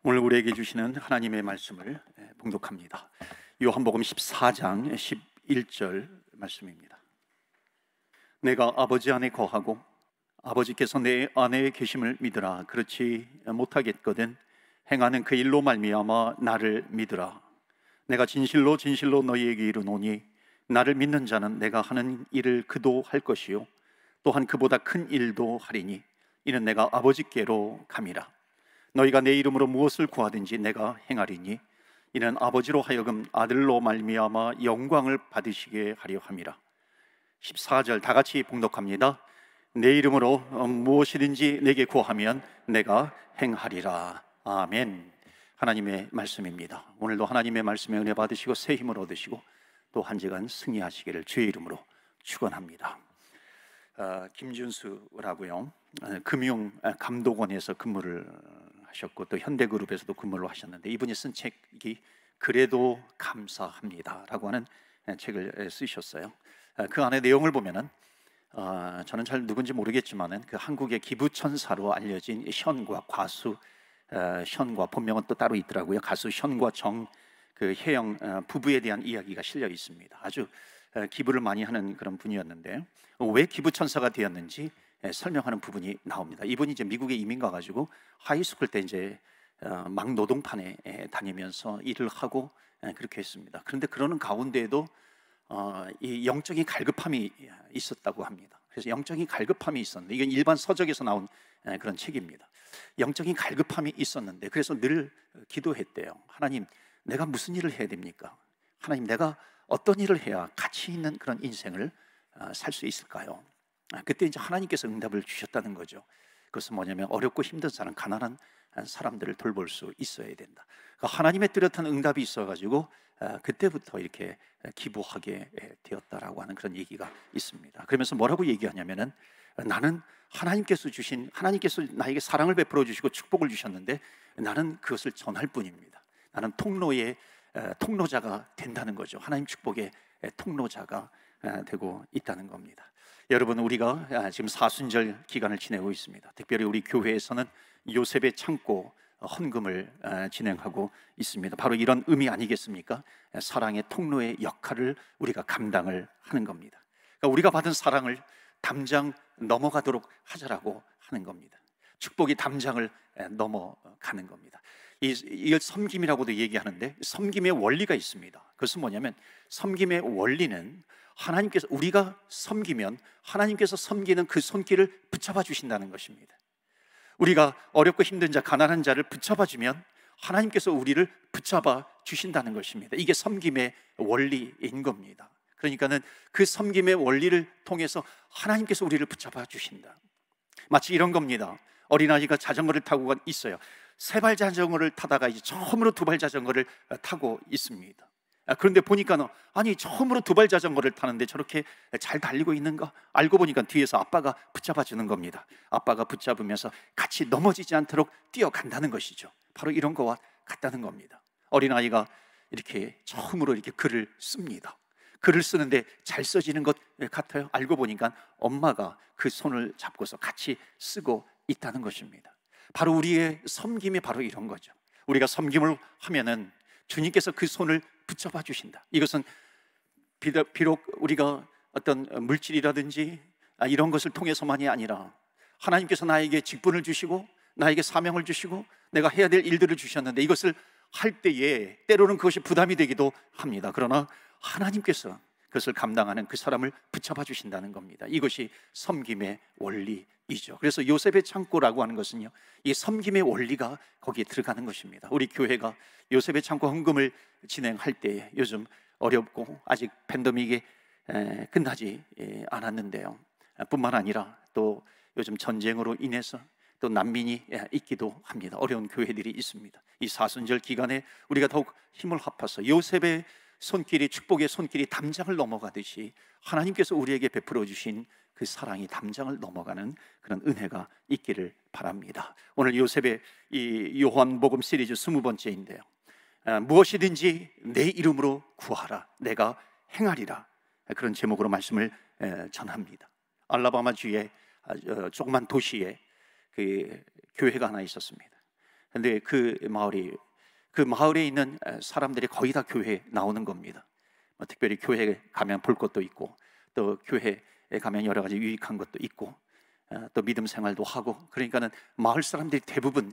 오늘 우리에게 주시는 하나님의 말씀을 봉독합니다. 요한복음 14장 11절 말씀입니다. 내가 아버지 안에 거하고 아버지께서 내 안에 계심을 믿으라. 그렇지 못하겠거든 행하는 그 일로 말미암아 나를 믿으라. 내가 진실로 진실로 너희에게 이르노니 나를 믿는 자는 내가 하는 일을 그도 할 것이요 또한 그보다 큰 일도 하리니 이는 내가 아버지께로 감이라. 너희가 내 이름으로 무엇을 구하든지 내가 행하리니 이는 아버지로 하여금 아들로 말미암아 영광을 받으시게 하려 함이라. 14절 다 같이 봉독합니다. 내 이름으로 무엇이든지 내게 구하면 내가 행하리라. 아멘. 하나님의 말씀입니다. 오늘도 하나님의 말씀에 은혜 받으시고 새 힘을 얻으시고 또 한 주간 승리하시기를 주의 이름으로 축원합니다. 김준수라고요, 금융감독원에서 근무를 하셨고 또 현대그룹에서도 근무를 하셨는데, 이분이 쓴 책이 그래도 감사합니다 라고 하는 책을 쓰셨어요. 그 안에 내용을 보면은 저는 잘 누군지 모르겠지만은 그 한국의 기부천사로 알려진 현과 과수, 현과 본명은 또 따로 있더라고요. 가수 현과 정 그 혜영 부부에 대한 이야기가 실려 있습니다. 아주 기부를 많이 하는 그런 분이었는데 왜 기부천사가 되었는지 설명하는 부분이 나옵니다. 이분이 이제 미국에 이민 가가지고 하이스쿨 때 이제 막 노동판에 다니면서 일을 하고 그렇게 했습니다. 그런데 그러는 가운데에도 이 영적인 갈급함이 있었다고 합니다. 그래서 영적인 갈급함이 있었는데, 이건 일반 서적에서 나온 그런 책입니다. 영적인 갈급함이 있었는데 그래서 늘 기도했대요. 하나님, 내가 무슨 일을 해야 됩니까? 하나님, 내가 어떤 일을 해야 가치 있는 그런 인생을 살 수 있을까요? 그때 이제 하나님께서 응답을 주셨다는 거죠. 그것은 뭐냐면 어렵고 힘든 사람, 가난한 사람들을 돌볼 수 있어야 된다. 하나님의 뚜렷한 응답이 있어가지고 그때부터 이렇게 기부하게 되었다라고 하는 그런 얘기가 있습니다. 그러면서 뭐라고 얘기하냐면은, 나는 하나님께서 나에게 사랑을 베풀어 주시고 축복을 주셨는데 나는 그것을 전할 뿐입니다. 나는 통로자가 된다는 거죠. 하나님 축복의 통로자가 되고 있다는 겁니다. 여러분, 우리가 지금 사순절 기간을 지내고 있습니다. 특별히 우리 교회에서는 요셉의 창고 헌금을 진행하고 있습니다. 바로 이런 의미 아니겠습니까? 사랑의 통로의 역할을 우리가 감당을 하는 겁니다. 그러니까 우리가 받은 사랑을 담장 넘어가도록 하자라고 하는 겁니다. 축복이 담장을 넘어가는 겁니다. 이걸 섬김이라고도 얘기하는데, 섬김의 원리가 있습니다. 그것은 뭐냐면, 섬김의 원리는 하나님께서, 우리가 섬기면 하나님께서 섬기는 그 손길을 붙잡아 주신다는 것입니다. 우리가 어렵고 힘든 자, 가난한 자를 붙잡아 주면 하나님께서 우리를 붙잡아 주신다는 것입니다. 이게 섬김의 원리인 겁니다. 그러니까는 그 섬김의 원리를 통해서 하나님께서 우리를 붙잡아 주신다. 마치 이런 겁니다. 어린아이가 자전거를 타고 있어요. 세발 자전거를 타다가 이제 처음으로 두발 자전거를 타고 있습니다. 그런데 보니까 아니, 처음으로 두발 자전거를 타는데 저렇게 잘 달리고 있는가? 알고 보니까 뒤에서 아빠가 붙잡아 주는 겁니다. 아빠가 붙잡으면서 같이 넘어지지 않도록 뛰어간다는 것이죠. 바로 이런 거와 같다는 겁니다. 어린아이가 이렇게 처음으로 이렇게 글을 씁니다. 글을 쓰는데 잘 써지는 것 같아요. 알고 보니까 엄마가 그 손을 잡고서 같이 쓰고 있다는 것입니다. 바로 우리의 섬김이 바로 이런 거죠. 우리가 섬김을 하면은 주님께서 그 손을 붙잡아 주신다. 이것은 비록 우리가 어떤 물질이라든지 이런 것을 통해서만이 아니라 하나님께서 나에게 직분을 주시고 나에게 사명을 주시고 내가 해야 될 일들을 주셨는데, 이것을 할 때에 때로는 그것이 부담이 되기도 합니다. 그러나 하나님께서 그것을 감당하는 그 사람을 붙잡아 주신다는 겁니다. 이것이 섬김의 원리이죠. 그래서 요셉의 창고라고 하는 것은요, 이 섬김의 원리가 거기에 들어가는 것입니다. 우리 교회가 요셉의 창고 헌금을 진행할 때 요즘 어렵고 아직 팬데믹이 끝나지 않았는데요, 뿐만 아니라 또 요즘 전쟁으로 인해서 또 난민이 있기도 합니다. 어려운 교회들이 있습니다. 이 사순절 기간에 우리가 더욱 힘을 합해서 요셉의 손길이, 축복의 손길이 담장을 넘어가듯이 하나님께서 우리에게 베풀어 주신 그 사랑이 담장을 넘어가는 그런 은혜가 있기를 바랍니다. 오늘 요셉의 이 요한복음 시리즈 20번째인데요, 무엇이든지 내 이름으로 구하라, 내가 행하리라, 그런 제목으로 말씀을 전합니다. 알라바마 주의 조그만 도시에 그 교회가 하나 있었습니다. 근데 그 마을에 있는 사람들이 거의 다 교회에 나오는 겁니다. 특별히 교회에 가면 볼 것도 있고, 또 교회에 가면 여러 가지 유익한 것도 있고, 또 믿음 생활도 하고, 그러니까는 마을 사람들이 대부분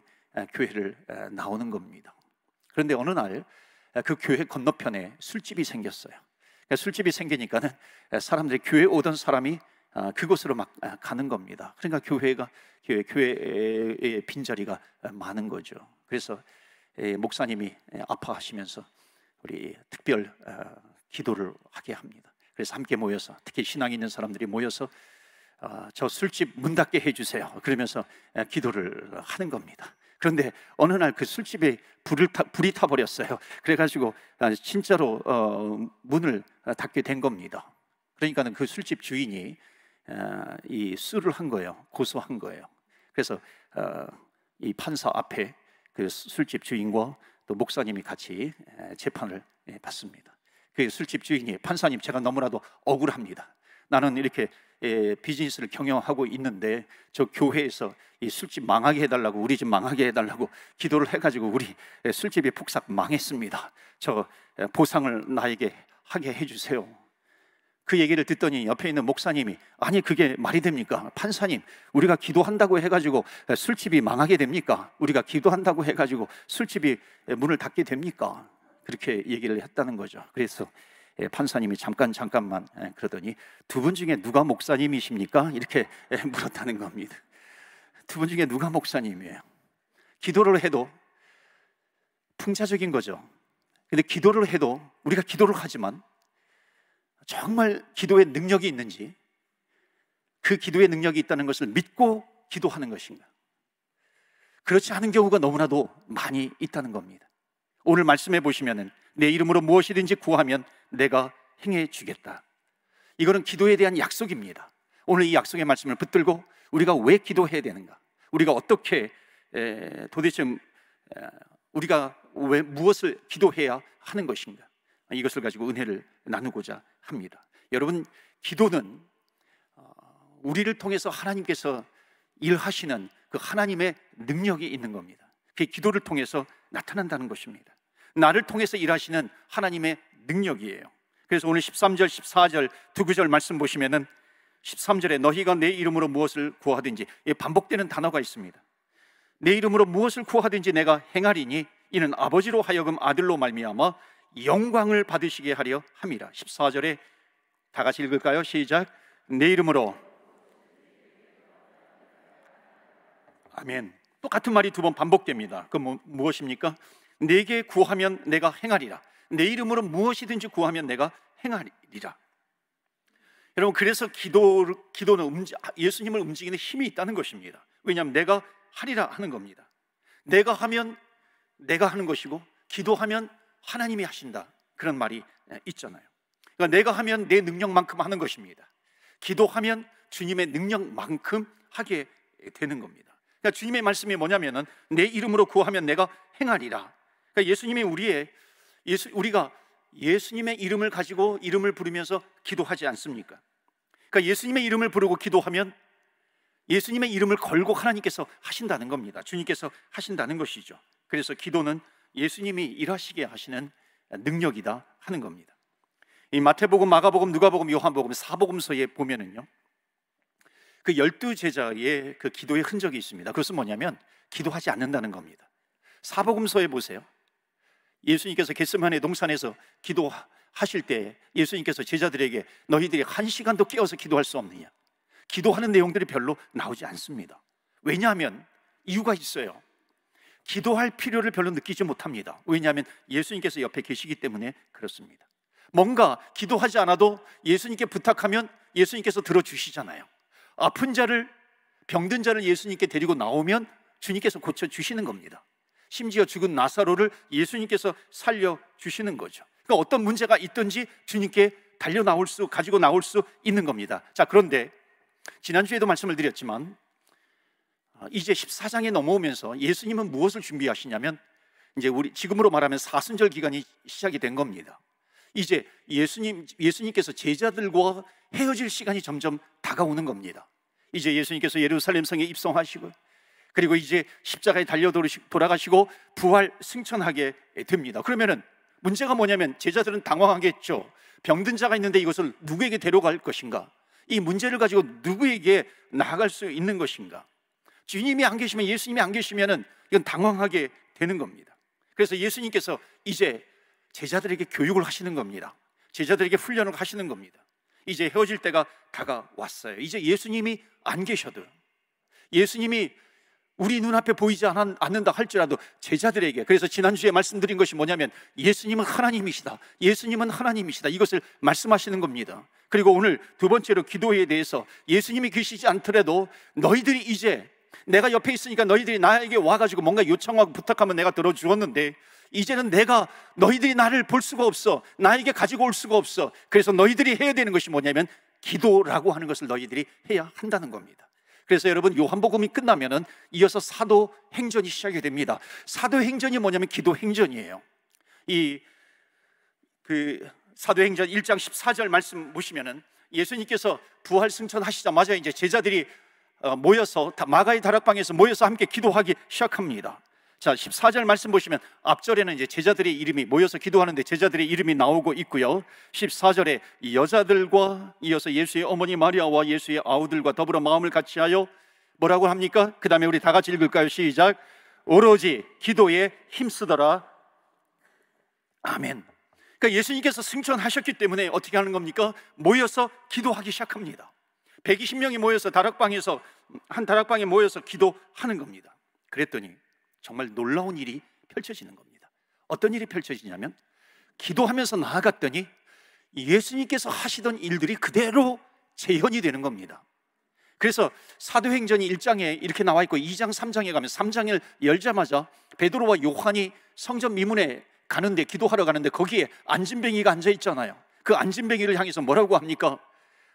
교회를 나오는 겁니다. 그런데 어느 날 그 교회 건너편에 술집이 생겼어요. 술집이 생기니까는 사람들이 교회 오던 사람이 그곳으로 막 가는 겁니다. 그러니까 교회에 빈자리가 많은 거죠. 그래서 목사님이 아파하시면서 우리 특별 기도를 하게 합니다. 그래서 함께 모여서, 특히 신앙이 있는 사람들이 모여서 저 술집 문 닫게 해주세요. 그러면서 기도를 하는 겁니다. 그런데 어느 날 그 술집에 불이 타버렸어요. 그래가지고 진짜로 문을 닫게 된 겁니다. 그러니까는 그 술집 주인이 이 수를 한 거예요. 고소한 거예요. 그래서 이 판사 앞에 그 술집 주인과 또 목사님이 같이 재판을 받습니다. 그 술집 주인이, 판사님, 제가 너무나도 억울합니다. 나는 이렇게 비즈니스를 경영하고 있는데 저 교회에서 이 술집 망하게 해달라고, 우리 집 망하게 해달라고 기도를 해가지고 우리 술집이 폭삭 망했습니다. 저 보상을 나에게 하게 해주세요. 그 얘기를 듣더니 옆에 있는 목사님이, 아니 그게 말이 됩니까? 판사님, 우리가 기도한다고 해가지고 술집이 망하게 됩니까? 우리가 기도한다고 해가지고 술집이 문을 닫게 됩니까? 그렇게 얘기를 했다는 거죠. 그래서 판사님이 잠깐만 그러더니, 두 분 중에 누가 목사님이십니까? 이렇게 물었다는 겁니다. 두 분 중에 누가 목사님이에요? 기도를 해도 풍자적인 거죠. 근데 기도를 해도, 우리가 기도를 하지만 정말 기도의 능력이 있는지, 그 기도의 능력이 있다는 것을 믿고 기도하는 것인가? 그렇지 않은 경우가 너무나도 많이 있다는 겁니다. 오늘 말씀해 보시면은, 내 이름으로 무엇이든지 구하면 내가 행해 주겠다. 이거는 기도에 대한 약속입니다. 오늘 이 약속의 말씀을 붙들고 우리가 왜 기도해야 되는가? 우리가 어떻게 도대체 우리가 왜 무엇을 기도해야 하는 것인가? 이것을 가지고 은혜를 나누고자 합니다. 여러분, 기도는 우리를 통해서 하나님께서 일하시는 그 하나님의 능력이 있는 겁니다. 그 기도를 통해서 나타난다는 것입니다. 나를 통해서 일하시는 하나님의 능력이에요. 그래서 오늘 13절, 14절 두 구절 말씀 보시면은, 13절에 너희가 내 이름으로 무엇을 구하든지, 반복되는 단어가 있습니다. 내 이름으로 무엇을 구하든지 내가 행하리니 이는 아버지로 하여금 아들로 말미암아 영광을 받으시게 하려 함이라. 14절에 다 같이 읽을까요? 시작. 내 이름으로. 아멘. 똑같은 말이 두 번 반복됩니다. 그 무엇입니까? 내게 구하면 내가 행하리라. 내 이름으로 무엇이든지 구하면 내가 행하리라. 여러분, 그래서 기도는 예수님을 움직이는 힘이 있다는 것입니다. 왜냐하면 내가 하리라 하는 겁니다. 내가 하면 내가 하는 것이고, 기도하면 하나님이 하신다, 그런 말이 있잖아요. 그러니까 내가 하면 내 능력만큼 하는 것입니다. 기도하면 주님의 능력만큼 하게 되는 겁니다. 그러니까 주님의 말씀이 뭐냐면은, 내 이름으로 구하면 내가 행하리라. 그러니까 예수님이 우리가 예수님의 이름을 가지고 이름을 부르면서 기도하지 않습니까? 그러니까 예수님의 이름을 부르고 기도하면 예수님의 이름을 걸고 하나님께서 하신다는 겁니다. 주님께서 하신다는 것이죠. 그래서 기도는 예수님이 일하시게 하시는 능력이다 하는 겁니다. 이 마태복음, 마가복음, 누가복음, 요한복음 4복음서에 보면은요, 그 12제자의 그 기도의 흔적이 있습니다. 그것은 뭐냐면 기도하지 않는다는 겁니다. 4복음서에 보세요. 예수님께서 겟세마네 동산에서 기도하실 때 예수님께서 제자들에게 너희들이 1시간도 깨어서 기도할 수 없느냐, 기도하는 내용들이 별로 나오지 않습니다. 왜냐하면 이유가 있어요. 기도할 필요를 별로 느끼지 못합니다. 왜냐하면 예수님께서 옆에 계시기 때문에 그렇습니다. 뭔가 기도하지 않아도 예수님께 부탁하면 예수님께서 들어주시잖아요. 아픈 자를, 병든 자를 예수님께 데리고 나오면 주님께서 고쳐주시는 겁니다. 심지어 죽은 나사로를 예수님께서 살려주시는 거죠. 그러니까 어떤 문제가 있든지 주님께 가지고 나올 수 있는 겁니다. 자, 그런데 지난주에도 말씀을 드렸지만 이제 14장에 넘어오면서 예수님은 무엇을 준비하시냐면, 이제 지금으로 말하면 사순절 기간이 시작이 된 겁니다. 이제 예수님께서 제자들과 헤어질 시간이 점점 다가오는 겁니다. 이제 예수님께서 예루살렘 성에 입성하시고, 그리고 이제 십자가에 달려 돌아가시고 부활 승천하게 됩니다. 그러면은 문제가 뭐냐면 제자들은 당황하겠죠. 병든 자가 있는데 이것을 누구에게 데려갈 것인가? 이 문제를 가지고 누구에게 나아갈 수 있는 것인가? 주님이 안 계시면, 예수님이 안 계시면은 이건 당황하게 되는 겁니다. 그래서 예수님께서 이제 제자들에게 교육을 하시는 겁니다. 제자들에게 훈련을 하시는 겁니다. 이제 헤어질 때가 다가왔어요. 이제 예수님이 안 계셔도, 예수님이 우리 눈앞에 보이지 않는다 할지라도 제자들에게, 그래서 지난주에 말씀드린 것이 뭐냐면 예수님은 하나님이시다, 예수님은 하나님이시다, 이것을 말씀하시는 겁니다. 그리고 오늘 두 번째로 기도에 대해서 예수님이 계시지 않더라도 너희들이 이제, 내가 옆에 있으니까 너희들이 나에게 와가지고 뭔가 요청하고 부탁하면 내가 들어주었는데 이제는 내가, 너희들이 나를 볼 수가 없어, 나에게 가지고 올 수가 없어. 그래서 너희들이 해야 되는 것이 뭐냐면 기도라고 하는 것을 너희들이 해야 한다는 겁니다. 그래서 여러분, 요한복음이 끝나면은 이어서 사도행전이 시작이 됩니다. 사도행전이 뭐냐면 기도행전이에요. 사도행전 1장 14절 말씀 보시면은 예수님께서 부활 승천하시자마자 이제 제자들이 모여서 마가의 다락방에서 모여서 함께 기도하기 시작합니다. 자, 14절 말씀 보시면 앞절에는 이제 제자들의 이름이 모여서 기도하는데 제자들의 이름이 나오고 있고요. 14절에 여자들과 이어서 예수의 어머니 마리아와 예수의 아우들과 더불어 마음을 같이하여 뭐라고 합니까? 그 다음에 우리 다 같이 읽을까요? 시작. 오로지 기도에 힘쓰더라. 아멘. 그러니까 예수님께서 승천하셨기 때문에 어떻게 하는 겁니까? 모여서 기도하기 시작합니다. 120명이 모여서 한 다락방에 모여서 기도하는 겁니다. 그랬더니 정말 놀라운 일이 펼쳐지는 겁니다. 어떤 일이 펼쳐지냐면 기도하면서 나아갔더니 예수님께서 하시던 일들이 그대로 재현이 되는 겁니다. 그래서 사도행전이 1장에 이렇게 나와 있고 2장 3장에 가면 3장을 열자마자 베드로와 요한이 성전 미문에 가는데, 기도하러 가는데 거기에 안진뱅이가 앉아 있잖아요. 그 안진뱅이를 향해서 뭐라고 합니까?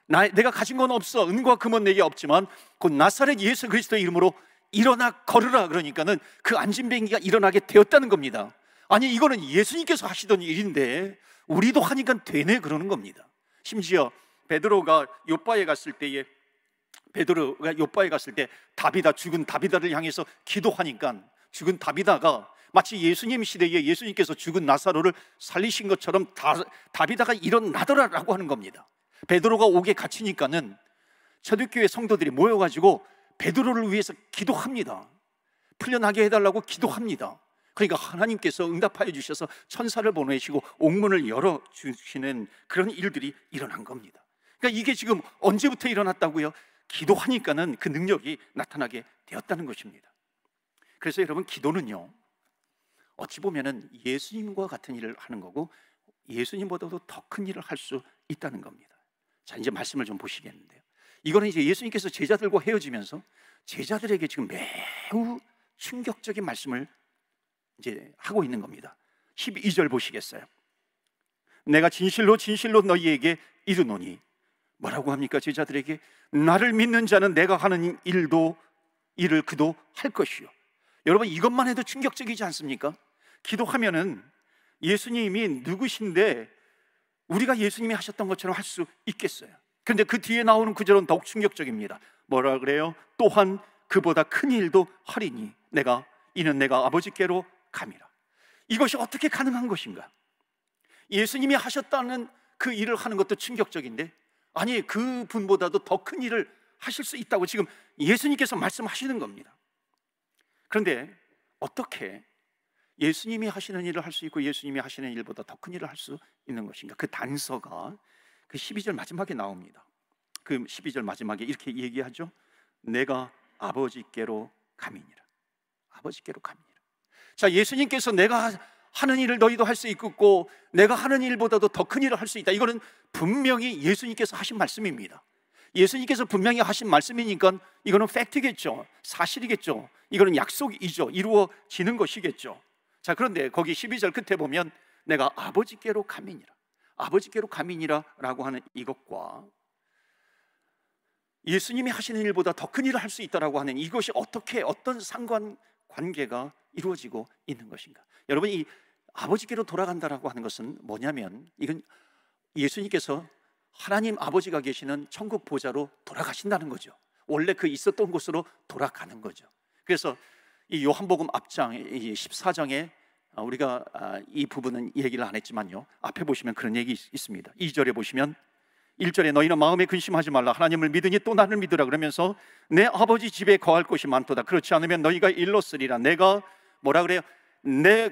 내가 가진 건 없어, 은과 금은 내게 없지만 곧 나사렛 예수 그리스도의 이름으로 일어나 걸으라. 그러니까는 그 안진뱅이가 일어나게 되었다는 겁니다. 아니, 이거는 예수님께서 하시던 일인데 우리도 하니까 되네, 그러는 겁니다. 심지어 베드로가 요바에 갔을 때 죽은 다비다를 향해서 기도하니까 죽은 다비다가 마치 예수님 시대에 예수님께서 죽은 나사로를 살리신 것처럼 다비다가 일어나더라라고 하는 겁니다. 베드로가 옥에 갇히니까는 초대교회 성도들이 모여가지고 베드로를 위해서 기도합니다. 풀려나게 해달라고 기도합니다. 그러니까 하나님께서 응답하여 주셔서 천사를 보내시고 옥문을 열어주시는 그런 일들이 일어난 겁니다. 그러니까 이게 지금 언제부터 일어났다고요? 기도하니까는 그 능력이 나타나게 되었다는 것입니다. 그래서 여러분, 기도는요, 어찌 보면은 예수님과 같은 일을 하는 거고 예수님보다도 더 큰 일을 할 수 있다는 겁니다. 자, 이제 말씀을 좀 보시겠는데요, 이거는 이제 예수님께서 제자들과 헤어지면서 제자들에게 지금 매우 충격적인 말씀을 이제 하고 있는 겁니다. 12절 보시겠어요? 내가 진실로 진실로 너희에게 이르노니, 뭐라고 합니까? 제자들에게 나를 믿는 자는 내가 하는 일을 그도 할 것이요. 여러분, 이것만 해도 충격적이지 않습니까? 기도하면은 예수님이 누구신데 우리가 예수님이 하셨던 것처럼 할 수 있겠어요? 그런데 그 뒤에 나오는 구절은 더욱 충격적입니다. 뭐라 그래요? 또한 그보다 큰 일도 하리니 이는 내가 아버지께로 감이라. 이것이 어떻게 가능한 것인가? 예수님이 하셨다는 그 일을 하는 것도 충격적인데, 아니, 그 분보다도 더 큰 일을 하실 수 있다고 지금 예수님께서 말씀하시는 겁니다. 그런데 어떻게 예수님이 하시는 일을 할 수 있고 예수님이 하시는 일보다 더 큰 일을 할 수 있는 것인가? 그 단서가 그 12절 마지막에 나옵니다. 그 12절 마지막에 이렇게 얘기하죠. 내가 아버지께로 감이니라. 아버지께로 감이니라. 자, 예수님께서 내가 하는 일을 너희도 할 수 있고 내가 하는 일보다도 더 큰 일을 할 수 있다. 이거는 분명히 예수님께서 하신 말씀입니다. 예수님께서 분명히 하신 말씀이니까 이거는 팩트겠죠. 사실이겠죠. 이거는 약속이죠. 이루어지는 것이겠죠. 자, 그런데 거기 12절 끝에 보면 내가 아버지께로 감이니라. 아버지께로 감이니라 라고 하는 이것과 예수님이 하시는 일보다 더 큰 일을 할 수 있다라고 하는 이것이 어떤 상관관계가 이루어지고 있는 것인가? 여러분, 이 아버지께로 돌아간다라고 하는 것은 뭐냐면, 이건 예수님께서 하나님 아버지가 계시는 천국 보좌로 돌아가신다는 거죠. 원래 그 있었던 곳으로 돌아가는 거죠. 그래서 이 요한복음 앞장 이 14장에 우리가 이 부분은 얘기를 안 했지만요, 앞에 보시면 그런 얘기 있습니다. 2절에 보시면 1절에 너희는 마음에 근심하지 말라. 하나님을 믿으니 또 나를 믿으라. 그러면서 내 아버지 집에 거할 곳이 많도다. 그렇지 않으면 너희가 일러 쓰리라. 내가 뭐라 그래요?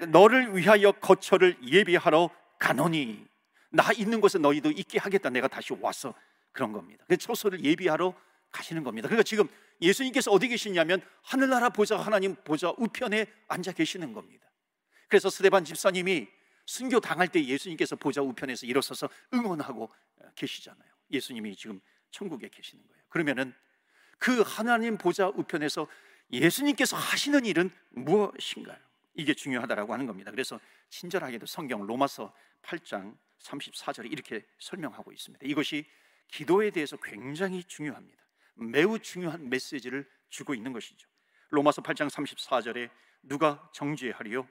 너를 위하여 거처를 예비하러 가노니, 나 있는 곳에 너희도 있게 하겠다. 내가 다시 와서 그런 겁니다. 그래서 처소를 예비하러 가시는 겁니다. 그러니까 지금 예수님께서 어디 계시냐면 하늘나라 보좌, 하나님 보좌 우편에 앉아 계시는 겁니다. 그래서 스데반 집사님이 순교 당할 때 예수님께서 보좌 우편에서 일어서서 응원하고 계시잖아요. 예수님이 지금 천국에 계시는 거예요. 그러면은 그 하나님 보좌 우편에서 예수님께서 하시는 일은 무엇인가요? 이게 중요하다라고 하는 겁니다. 그래서 친절하게도 성경 로마서 8장 34절에 이렇게 설명하고 있습니다. 이것이 기도에 대해서 굉장히 중요합니다. 매우 중요한 메시지를 주고 있는 것이죠. 로마서 8장 34절에 누가 정죄하리요?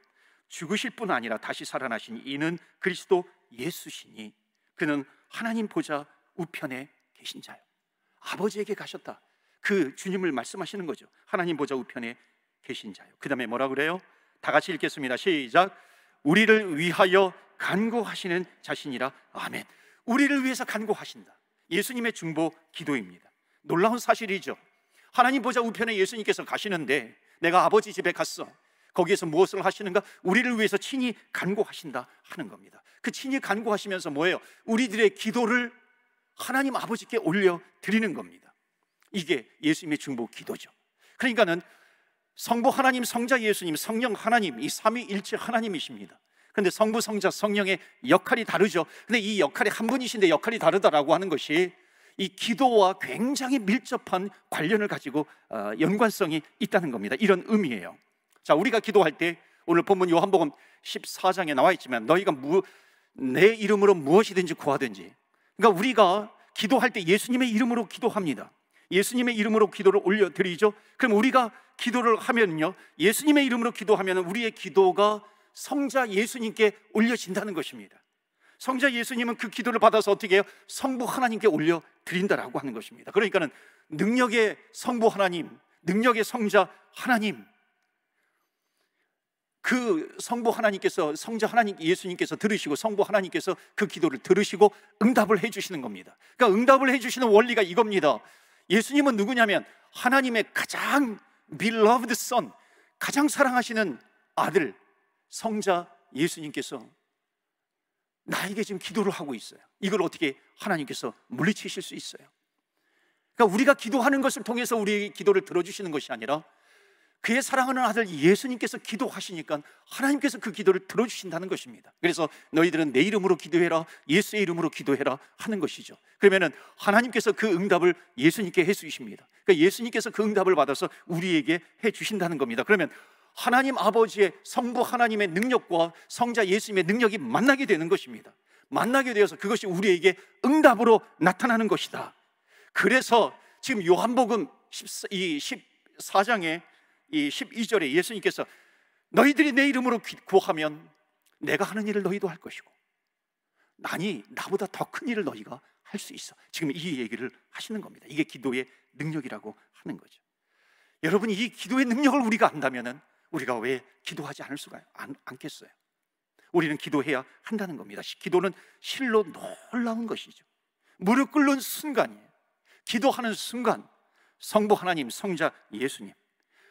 죽으실 뿐 아니라 다시 살아나신 이는 그리스도 예수시니 그는 하나님 보좌 우편에 계신 자요. 아버지에게 가셨다. 그 주님을 말씀하시는 거죠. 하나님 보좌 우편에 계신 자요. 그 다음에 뭐라 그래요? 다 같이 읽겠습니다. 시작. 우리를 위하여 간구하시는 자신이라. 아멘. 우리를 위해서 간구하신다. 예수님의 중보 기도입니다. 놀라운 사실이죠. 하나님 보좌 우편에 예수님께서 가시는데 내가 아버지 집에 갔어. 거기에서 무엇을 하시는가? 우리를 위해서 친히 간구하신다 하는 겁니다. 그 친히 간구하시면서 뭐예요? 우리들의 기도를 하나님 아버지께 올려드리는 겁니다. 이게 예수님의 중보 기도죠. 그러니까는 성부 하나님, 성자 예수님, 성령 하나님, 이 삼위일체 하나님이십니다. 그런데 성부, 성자, 성령의 역할이 다르죠. 근데 이 역할이 한 분이신데 역할이 다르다라고 하는 것이 이 기도와 굉장히 밀접한 관련을 가지고 연관성이 있다는 겁니다. 이런 의미예요. 자, 우리가 기도할 때 오늘 본문 요한복음 14장에 나와 있지만 너희가 내 이름으로 무엇이든지 구하든지, 그러니까 우리가 기도할 때 예수님의 이름으로 기도합니다. 예수님의 이름으로 기도를 올려드리죠. 그럼 우리가 기도를 하면요, 예수님의 이름으로 기도하면 우리의 기도가 성자 예수님께 올려진다는 것입니다. 성자 예수님은 그 기도를 받아서 어떻게 해요? 성부 하나님께 올려드린다라고 하는 것입니다. 그러니까는 능력의 성부 하나님, 능력의 성자 하나님, 그 성부 하나님께서, 성자 하나님 예수님께서 들으시고 성부 하나님께서 그 기도를 들으시고 응답을 해주시는 겁니다. 그러니까 응답을 해주시는 원리가 이겁니다. 예수님은 누구냐면 하나님의 가장 beloved son, 가장 사랑하시는 아들 성자 예수님께서 나에게 지금 기도를 하고 있어요. 이걸 어떻게 하나님께서 물리치실 수 있어요? 그러니까 우리가 기도하는 것을 통해서 우리의 기도를 들어주시는 것이 아니라 그의 사랑하는 아들 예수님께서 기도하시니까 하나님께서 그 기도를 들어주신다는 것입니다. 그래서 너희들은 내 이름으로 기도해라, 예수의 이름으로 기도해라 하는 것이죠. 그러면은 하나님께서 그 응답을 예수님께 해주십니다. 그러니까 예수님께서 그 응답을 받아서 우리에게 해주신다는 겁니다. 그러면 하나님 아버지의 성부 하나님의 능력과 성자 예수님의 능력이 만나게 되는 것입니다. 만나게 되어서 그것이 우리에게 응답으로 나타나는 것이다. 그래서 지금 요한복음 14장에 이 12절에 예수님께서 너희들이 내 이름으로 구하면 내가 하는 일을 너희도 할 것이고 아니 나보다 더 큰 일을 너희가 할 수 있어. 지금 이 얘기를 하시는 겁니다. 이게 기도의 능력이라고 하는 거죠. 여러분, 이 기도의 능력을 우리가 안다면 우리가 왜 기도하지 않을 수가 않겠어요? 우리는 기도해야 한다는 겁니다. 기도는 실로 놀라운 것이죠. 무릎 꿇는 순간이에요. 기도하는 순간 성부 하나님, 성자 예수님,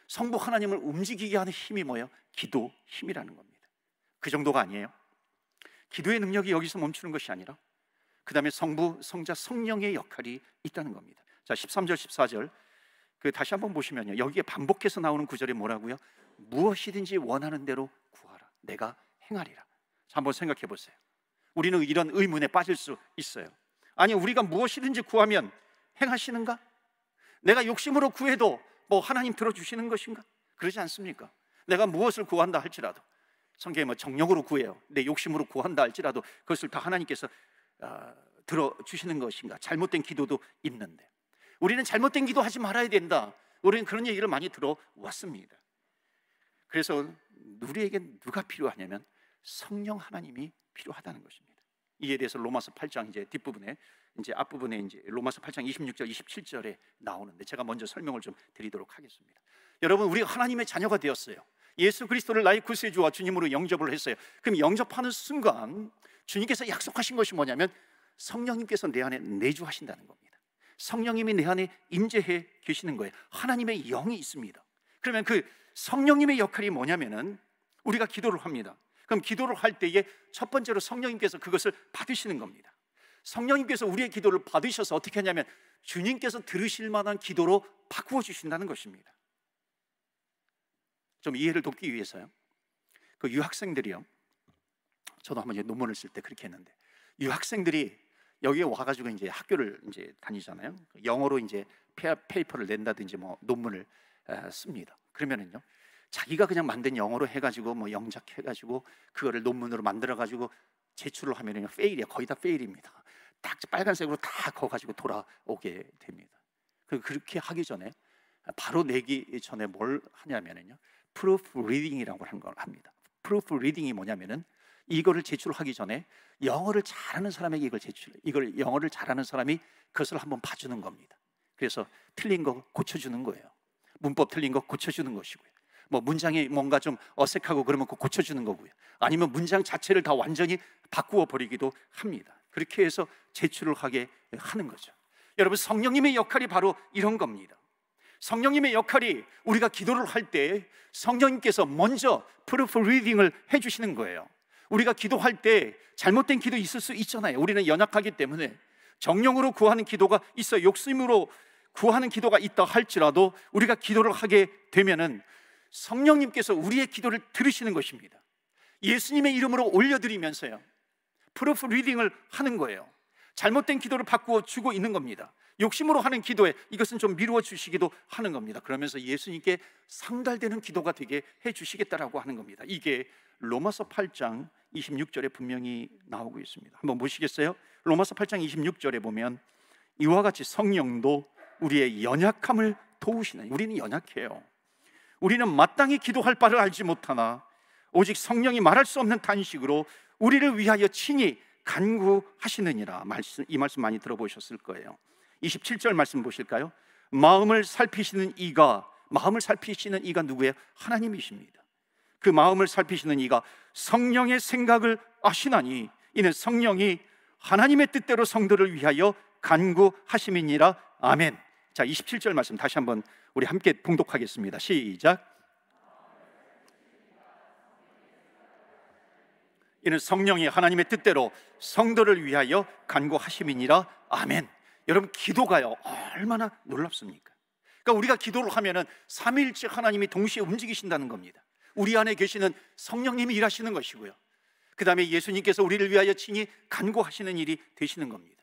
성부 하나님을 움직이게 하는 힘이 뭐예요? 기도 힘이라는 겁니다. 그 정도가 아니에요. 기도의 능력이 여기서 멈추는 것이 아니라 그 다음에 성부, 성자, 성령의 역할이 있다는 겁니다. 자, 13절, 14절 다시 한번 보시면요, 여기에 반복해서 나오는 구절이 뭐라고요? 무엇이든지 원하는 대로 구하라, 내가 행하리라. 자, 한번 생각해 보세요. 우리는 이런 의문에 빠질 수 있어요. 아니, 우리가 무엇이든지 구하면 행하시는가? 내가 욕심으로 구해도 뭐 하나님 들어주시는 것인가? 그러지 않습니까? 내가 무엇을 구한다 할지라도, 성경에 뭐 정력으로 구해요, 내 욕심으로 구한다 할지라도 그것을 다 하나님께서 들어주시는 것인가? 잘못된 기도도 있는데 우리는 잘못된 기도하지 말아야 된다. 우리는 그런 얘기를 많이 들어왔습니다. 그래서 우리에게 누가 필요하냐면 성령 하나님이 필요하다는 것입니다. 이에 대해서 로마서 8장 이제 뒷부분에, 이제 앞부분에 이제 로마서 8장 26절 27절에 나오는데 제가 먼저 설명을 좀 드리도록 하겠습니다. 여러분, 우리가 하나님의 자녀가 되었어요. 예수 그리스도를 나의 구세주와 주님으로 영접을 했어요. 그럼 영접하는 순간 주님께서 약속하신 것이 뭐냐면 성령님께서 내 안에 내주하신다는 겁니다. 성령님이 내 안에 임재해 계시는 거예요. 하나님의 영이 있습니다. 그러면 그 성령님의 역할이 뭐냐면은 우리가 기도를 합니다. 그럼 기도를 할 때에 첫 번째로 성령님께서 그것을 받으시는 겁니다. 성령님께서 우리의 기도를 받으셔서 어떻게 하냐면 주님께서 들으실 만한 기도로 바꾸어 주신다는 것입니다. 좀 이해를 돕기 위해서요, 그 유학생들이요, 저도 한번 이제 논문을 쓸 때 그렇게 했는데, 유학생들이 여기에 와가지고 이제 학교를 이제 다니잖아요. 영어로 이제 페이퍼를 낸다든지 뭐 논문을 씁니다. 그러면은요, 자기가 그냥 만든 영어로 해가지고 뭐 영작해가지고 그거를 논문으로 만들어가지고 제출을 하면은요, 페일이야. 거의 다 페일입니다. 딱 빨간색으로 다 그어가지고 돌아오게 됩니다. 그렇게 하기 전에, 바로 내기 전에 뭘 하냐면은요, 프루프 리딩이라고 하는 걸 합니다. 프루프 리딩이 뭐냐면은 이거를 제출하기 전에 영어를 잘하는 사람에게 이걸 영어를 잘하는 사람이 그것을 한번 봐주는 겁니다. 그래서 틀린 거 고쳐주는 거예요. 문법 틀린 거 고쳐주는 것이고요. 뭐 문장이 뭔가 좀 어색하고 그러면 그거 고쳐주는 거고요. 아니면 문장 자체를 다 완전히 바꾸어 버리기도 합니다. 그렇게 해서 제출을 하게 하는 거죠. 여러분, 성령님의 역할이 바로 이런 겁니다. 성령님의 역할이 우리가 기도를 할 때 성령님께서 먼저 프루프 리딩을 해주시는 거예요. 우리가 기도할 때 잘못된 기도 있을 수 있잖아요. 우리는 연약하기 때문에 정령으로 구하는 기도가 있어요. 욕심으로 구하는 기도가 있다 할지라도 우리가 기도를 하게 되면은 성령님께서 우리의 기도를 들으시는 것입니다. 예수님의 이름으로 올려드리면서요, 프루프 리딩을 하는 거예요. 잘못된 기도를 바꾸어 주고 있는 겁니다. 욕심으로 하는 기도에 이것은 좀 미루어 주시기도 하는 겁니다. 그러면서 예수님께 상달되는 기도가 되게 해 주시겠다라고 하는 겁니다. 이게 로마서 8장 26절에 분명히 나오고 있습니다. 한번 보시겠어요? 로마서 8장 26절에 보면 이와 같이 성령도 우리의 연약함을 도우시나니, 우리는 연약해요. 우리는 마땅히 기도할 바를 알지 못하나 오직 성령이 말할 수 없는 탄식으로 우리를 위하여 친히 간구하시느니라. 이 말씀 많이 들어보셨을 거예요. 27절 말씀 보실까요? 마음을 살피시는 이가 누구예요? 하나님이십니다. 그 마음을 살피시는 이가 성령의 생각을 아시나니 이는 성령이 하나님의 뜻대로 성도를 위하여 간구하심이니라. 아멘. 자, 27절 말씀 다시 한번 우리 함께 봉독하겠습니다. 시작. 이는 성령이 하나님의 뜻대로 성도를 위하여 간구하심이니라. 아멘. 여러분, 기도가요 얼마나 놀랍습니까? 그러니까 우리가 기도를 하면은 삼위일체 하나님이 동시에 움직이신다는 겁니다. 우리 안에 계시는 성령님이 일하시는 것이고요, 그 다음에 예수님께서 우리를 위하여 친히 간구하시는 일이 되시는 겁니다.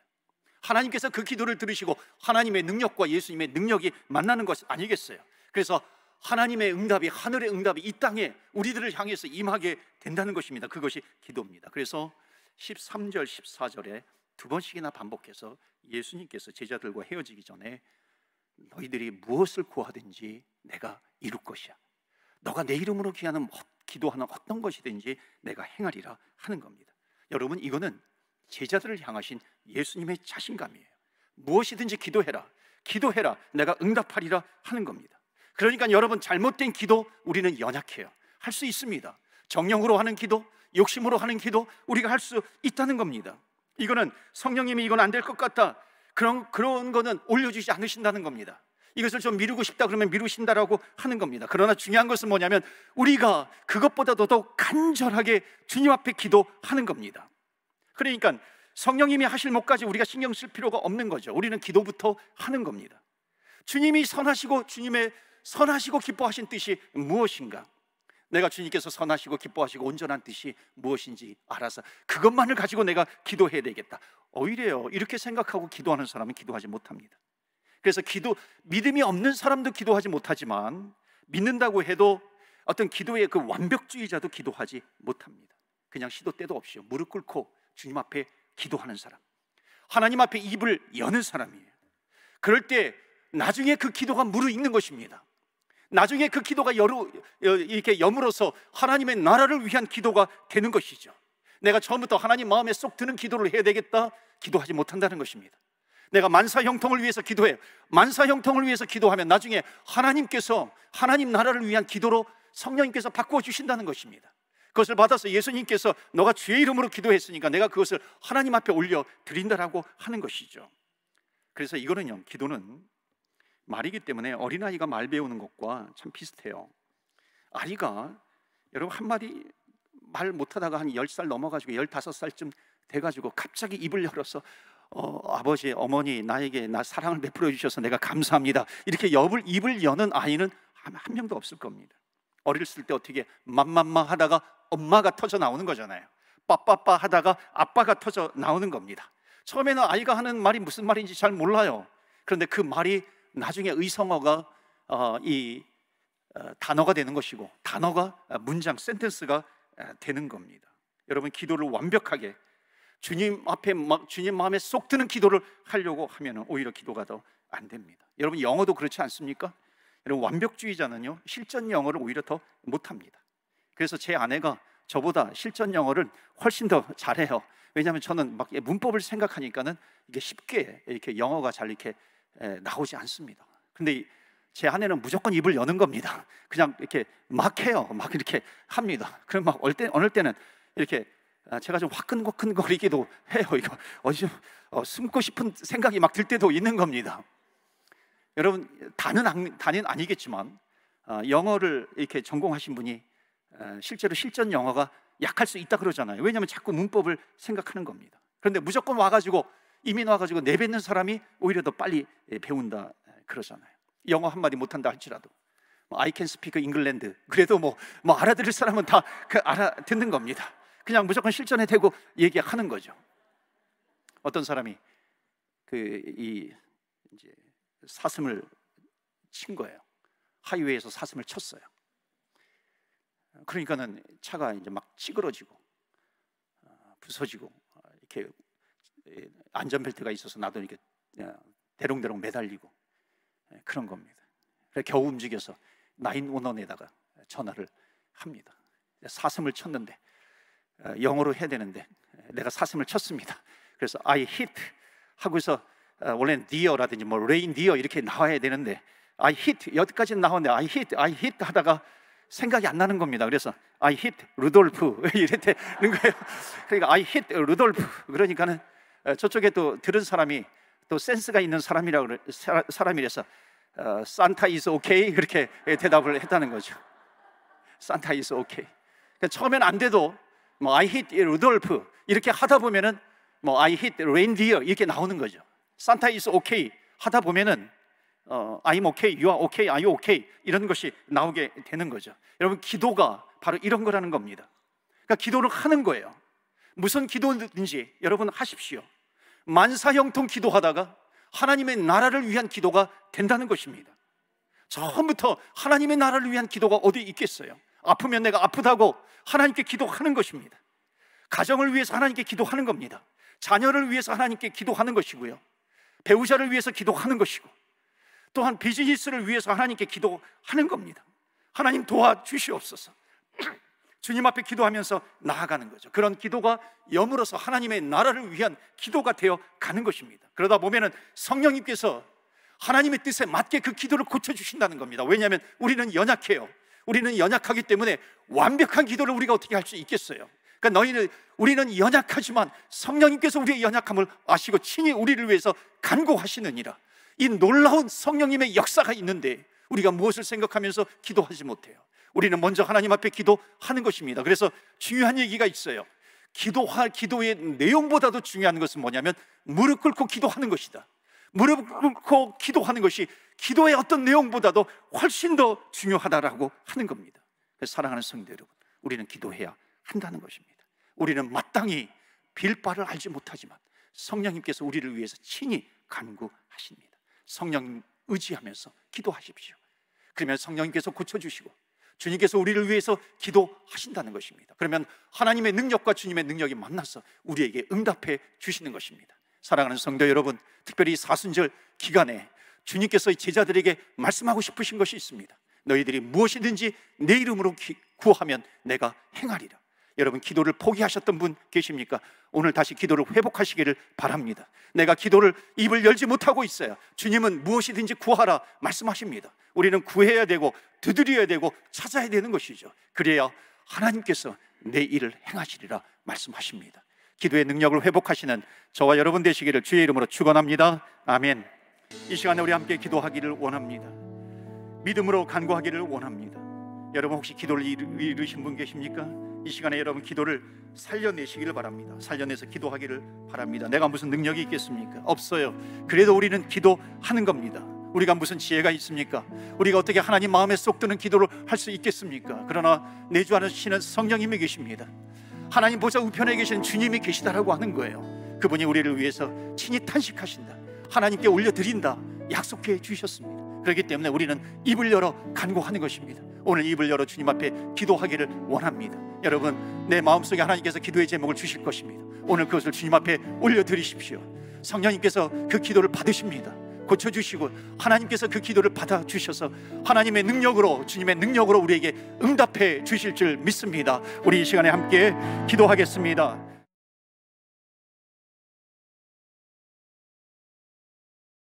하나님께서 그 기도를 들으시고 하나님의 능력과 예수님의 능력이 만나는 것 아니겠어요? 그래서 하나님의 응답이, 하늘의 응답이 이 땅에 우리들을 향해서 임하게 된다는 것입니다. 그것이 기도입니다. 그래서 13절, 14절에 두 번씩이나 반복해서 예수님께서 제자들과 헤어지기 전에 너희들이 무엇을 구하든지 내가 이룰 것이야. 너가 내 이름으로 기도하는 어떤 것이든지 내가 행하리라 하는 겁니다. 여러분, 이거는 제자들을 향하신 예수님의 자신감이에요. 무엇이든지 기도해라, 내가 응답하리라 하는 겁니다. 그러니까 여러분, 잘못된 기도 우리는 연약해요. 할 수 있습니다. 정령으로 하는 기도, 욕심으로 하는 기도 우리가 할 수 있다는 겁니다. 이거는 성령님이 이건 안 될 것 같다, 그런 거는 올려주지 않으신다는 겁니다. 이것을 좀 미루고 싶다 그러면 미루신다라고 하는 겁니다. 그러나 중요한 것은 뭐냐면 우리가 그것보다도 더 간절하게 주님 앞에 기도하는 겁니다. 그러니까 성령님이 하실 몫까지 우리가 신경 쓸 필요가 없는 거죠. 우리는 기도부터 하는 겁니다. 주님이 선하시고 기뻐하신 뜻이 무엇인가? 내가 주님께서 선하시고 기뻐하시고 온전한 뜻이 무엇인지 알아서 그것만을 가지고 내가 기도해야 되겠다. 오히려 이렇게 생각하고 기도하는 사람은 기도하지 못합니다. 그래서 믿음이 없는 사람도 기도하지 못하지만 믿는다고 해도 어떤 기도의 그 완벽주의자도 기도하지 못합니다. 그냥 시도 때도 없이 무릎 꿇고 주님 앞에 기도하는 사람, 하나님 앞에 입을 여는 사람이에요. 그럴 때 나중에 그 기도가 무르익는 것입니다. 나중에 그 기도가 이렇게 여물어서 하나님의 나라를 위한 기도가 되는 것이죠. 내가 처음부터 하나님 마음에 쏙 드는 기도를 해야 되겠다, 기도하지 못한다는 것입니다. 내가 만사 형통을 위해서 기도해요. 만사 형통을 위해서 기도하면 나중에 하나님께서 하나님 나라를 위한 기도로 성령님께서 바꾸어 주신다는 것입니다. 그것을 받아서 예수님께서 너가 주의 이름으로 기도했으니까 내가 그것을 하나님 앞에 올려 드린다라고 하는 것이죠. 그래서 이거는요, 기도는 말이기 때문에 어린아이가 말 배우는 것과 참 비슷해요. 아이가 여러분 한마디 말 못하다가 한 10살 넘어가지고 15살쯤 돼가지고 갑자기 입을 열어서 아버지, 어머니, 나에게 나 사랑을 베풀어 주셔서 내가 감사합니다, 이렇게 입을 여는 아이는 한 명도 없을 겁니다. 어렸을 때 어떻게 맘맘마 하다가 엄마가 터져 나오는 거잖아요. 빠빠빠 하다가 아빠가 터져 나오는 겁니다. 처음에는 아이가 하는 말이 무슨 말인지 잘 몰라요. 그런데 그 말이 나중에 의성어가 단어가 되는 것이고, 단어가 문장, 센텐스가 되는 겁니다. 여러분, 기도를 완벽하게 주님 앞에 주님 마음에 쏙 드는 기도를 하려고 하면 오히려 기도가 더 안 됩니다. 여러분, 영어도 그렇지 않습니까? 여러분, 완벽주의자는요, 실전 영어를 오히려 더 못합니다. 그래서 제 아내가 저보다 실전 영어를 훨씬 더 잘해요. 왜냐하면 저는 막 문법을 생각하니까는 이게 쉽게 이렇게 영어가 잘 이렇게 나오지 않습니다. 근데 제 아내는 무조건 입을 여는 겁니다. 그냥 이렇게 막 해요. 막 이렇게 합니다. 그럼 막 어느 때는 이렇게 제가 좀 화끈화끈거리기도 해요. 이거 숨고 싶은 생각이 막 들 때도 있는 겁니다. 여러분, 다는 아니겠지만 영어를 이렇게 전공하신 분이 실제로 실전 영어가 약할 수 있다 그러잖아요. 왜냐하면 자꾸 문법을 생각하는 겁니다. 그런데 무조건 이민 와가지고 내뱉는 사람이 오히려 더 빨리 배운다 그러잖아요. 영어 한마디 못한다 할지라도 I can speak England, 그래도 뭐 알아들을 사람은 다 알아듣는 겁니다. 그냥 무조건 실전에 대고 얘기하는 거죠. 어떤 사람이 이제 사슴을 친 거예요. 하이웨이에서 사슴을 쳤어요. 그러니까는 차가 이제 막 찌그러지고 부서지고, 이렇게 안전벨트가 있어서 나도 이렇게 대롱대롱 매달리고 그런 겁니다. 그래서 겨우 움직여서 911에다가 전화를 합니다. 사슴을 쳤는데 영어로 해야 되는데 내가 사슴을 쳤습니다. 그래서 I hit 하고서 원래는 deer라든지 뭐 reindeer 이렇게 나와야 되는데 I hit 여기까지는 나오는데 I hit 하다가 생각이 안 나는 겁니다. 그래서 I hit 루돌프 이랬다는 거예요. 그러니까 I hit 루돌프. 그러니까는 저쪽에 또 들은 사람이 또 센스가 있는 사람이라서 산타 is okay 그렇게 대답을 했다는 거죠. 산타 is okay. 그러니까 처음엔 안 돼도 뭐 I hit 루돌프 이렇게 하다 보면은 뭐 I hit reindeer 이렇게 나오는 거죠. 산타 is okay 하다 보면은 I'm okay, you are okay, are you okay 이런 것이 나오게 되는 거죠. 여러분, 기도가 바로 이런 거라는 겁니다. 그러니까 기도를 하는 거예요. 무슨 기도든지 여러분 하십시오. 만사형통 기도하다가 하나님의 나라를 위한 기도가 된다는 것입니다. 처음부터 하나님의 나라를 위한 기도가 어디 있겠어요? 아프면 내가 아프다고 하나님께 기도하는 것입니다. 가정을 위해서 하나님께 기도하는 겁니다. 자녀를 위해서 하나님께 기도하는 것이고요, 배우자를 위해서 기도하는 것이고, 또한 비즈니스를 위해서 하나님께 기도하는 겁니다. 하나님 도와주시옵소서. 주님 앞에 기도하면서 나아가는 거죠. 그런 기도가 여물어서 하나님의 나라를 위한 기도가 되어 가는 것입니다. 그러다 보면은 성령님께서 하나님의 뜻에 맞게 그 기도를 고쳐주신다는 겁니다. 왜냐하면 우리는 연약해요. 우리는 연약하기 때문에 완벽한 기도를 우리가 어떻게 할 수 있겠어요? 그러니까 우리는 연약하지만 성령님께서 우리의 연약함을 아시고 친히 우리를 위해서 간구하시느니라. 이 놀라운 성령님의 역사가 있는데 우리가 무엇을 생각하면서 기도하지 못해요? 우리는 먼저 하나님 앞에 기도하는 것입니다. 그래서 중요한 얘기가 있어요. 기도의 내용보다도 중요한 것은 뭐냐면 무릎 꿇고 기도하는 것이다. 무릎 꿇고 기도하는 것이 기도의 어떤 내용보다도 훨씬 더 중요하다라고 하는 겁니다. 그래서 사랑하는 성도 여러분, 우리는 기도해야 한다는 것입니다. 우리는 마땅히 빌 바를 알지 못하지만 성령님께서 우리를 위해서 친히 간구하십니다. 성령 의지하면서 기도하십시오. 그러면 성령님께서 고쳐주시고 주님께서 우리를 위해서 기도하신다는 것입니다. 그러면 하나님의 능력과 주님의 능력이 만나서 우리에게 응답해 주시는 것입니다. 사랑하는 성도 여러분, 특별히 사순절 기간에 주님께서 제자들에게 말씀하고 싶으신 것이 있습니다. 너희들이 무엇이든지 내 이름으로 구하면 내가 행하리라. 여러분 기도를 포기하셨던 분 계십니까? 오늘 다시 기도를 회복하시기를 바랍니다. 내가 기도를 입을 열지 못하고 있어요. 주님은 무엇이든지 구하라 말씀하십니다. 우리는 구해야 되고 두드려야 되고 찾아야 되는 것이죠. 그래야 하나님께서 내 일을 행하시리라 말씀하십니다. 기도의 능력을 회복하시는 저와 여러분 되시기를 주의 이름으로 축원합니다. 아멘. 이 시간에 우리 함께 기도하기를 원합니다. 믿음으로 간구하기를 원합니다. 여러분 혹시 기도를 이루신 분 계십니까? 이 시간에 여러분 기도를 살려내시기를 바랍니다. 살려내서 기도하기를 바랍니다. 내가 무슨 능력이 있겠습니까? 없어요. 그래도 우리는 기도하는 겁니다. 우리가 무슨 지혜가 있습니까? 우리가 어떻게 하나님 마음에 쏙 드는 기도를 할 수 있겠습니까? 그러나 내주하시는 성령님이 계십니다. 하나님 보좌 우편에 계신 주님이 계시다라고 하는 거예요. 그분이 우리를 위해서 친히 탄식하신다, 하나님께 올려드린다 약속해 주셨습니다. 그렇기 때문에 우리는 입을 열어 간구하는 것입니다. 오늘 입을 열어 주님 앞에 기도하기를 원합니다. 여러분, 내 마음속에 하나님께서 기도의 제목을 주실 것입니다. 오늘 그것을 주님 앞에 올려드리십시오. 성령님께서 그 기도를 받으십니다. 고쳐주시고 하나님께서 그 기도를 받아주셔서 하나님의 능력으로, 주님의 능력으로 우리에게 응답해 주실 줄 믿습니다. 우리 이 시간에 함께 기도하겠습니다.